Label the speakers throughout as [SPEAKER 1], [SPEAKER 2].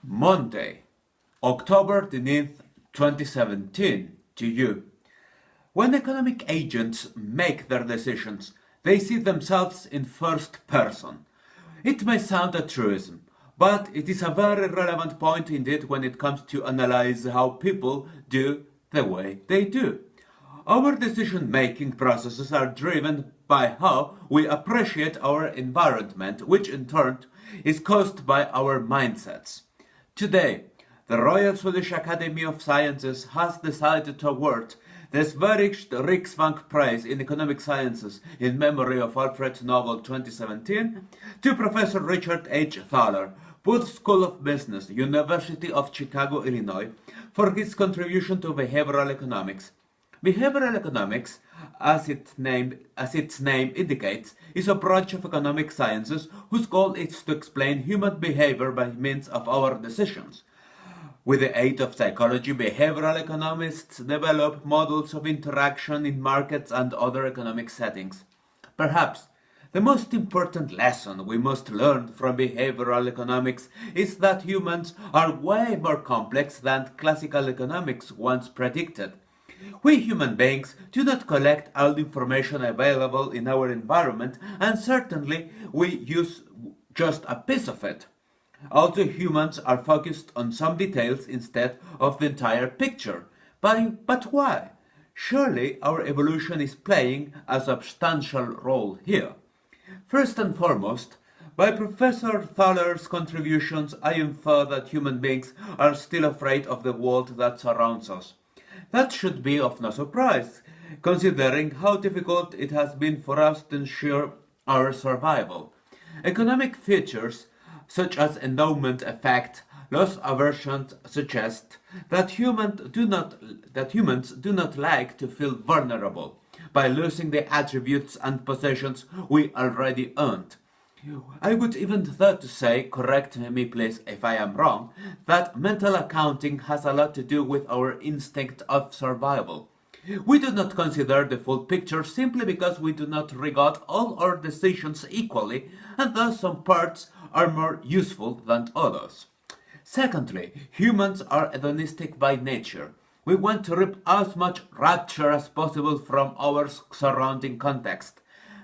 [SPEAKER 1] Monday, October the 9th, 2017, to you. When economic agents make their decisions, they see themselves in first person. It may sound a truism, but it is a very relevant point indeed when it comes to analyze how people do the way they do. Our decision-making processes are driven by how we appreciate our environment, which in turn is caused by our mindsets. Today, the Royal Swedish Academy of Sciences has decided to award this very Riksbank Prize in Economic Sciences in memory of Alfred Nobel 2017 to Professor Richard H. Thaler, Booth School of Business, University of Chicago, Illinois, for his contribution to behavioral economics. Behavioral economics, as its name indicates, is a branch of economic sciences whose goal is to explain human behavior by means of our decisions. With the aid of psychology, behavioral economists develop models of interaction in markets and other economic settings. Perhaps the most important lesson we must learn from behavioral economics is that humans are way more complex than classical economics once predicted. We human beings do not collect all the information available in our environment, and certainly we use just a piece of it. Also, humans are focused on some details instead of the entire picture. But why? Surely our evolution is playing a substantial role here. First and foremost, by Professor Thaler's contributions, I infer that human beings are still afraid of the world that surrounds us. That should be of no surprise, considering how difficult it has been for us to ensure our survival. Economic features such as endowment effect, loss aversion suggest that humans do not like to feel vulnerable by losing the attributes and possessions we already earned. I would even dare to say, correct me please if I am wrong, that mental accounting has a lot to do with our instinct of survival. We do not consider the full picture simply because we do not regard all our decisions equally, and thus some parts are more useful than others. Secondly, humans are hedonistic by nature. We want to reap as much rapture as possible from our surrounding context.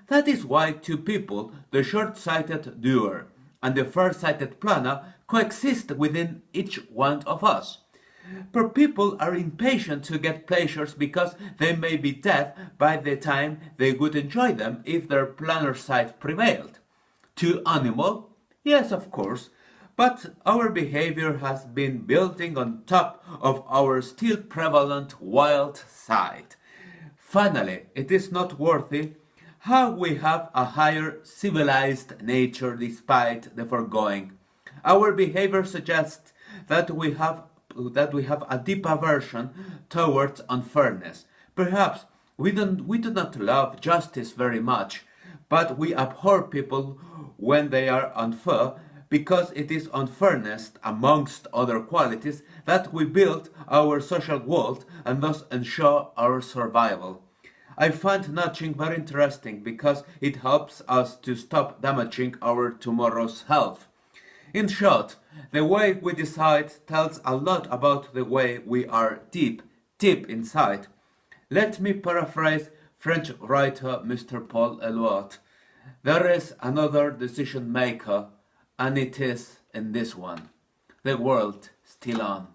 [SPEAKER 1] That is why two people, the short-sighted doer and the far-sighted planner, coexist within each one of us. For people are impatient to get pleasures because they may be dead by the time they would enjoy them if their planner side prevailed. Too animal? Yes, of course, but our behavior has been building on top of our still prevalent wild side. Finally, it is noteworthy how we have a higher civilized nature despite the foregoing. Our behavior suggests that we have a deep aversion towards unfairness. Perhaps we do not love justice very much, but we abhor people when they are unfair, because it is unfairness, amongst other qualities, that we build our social world and thus ensure our survival. I find nudging very interesting because it helps us to stop damaging our tomorrow's health. In short, the way we decide tells a lot about the way we are deep inside. Let me paraphrase French writer Mr. Paul Eluard. There is another decision maker, and it is in this one. The world still on.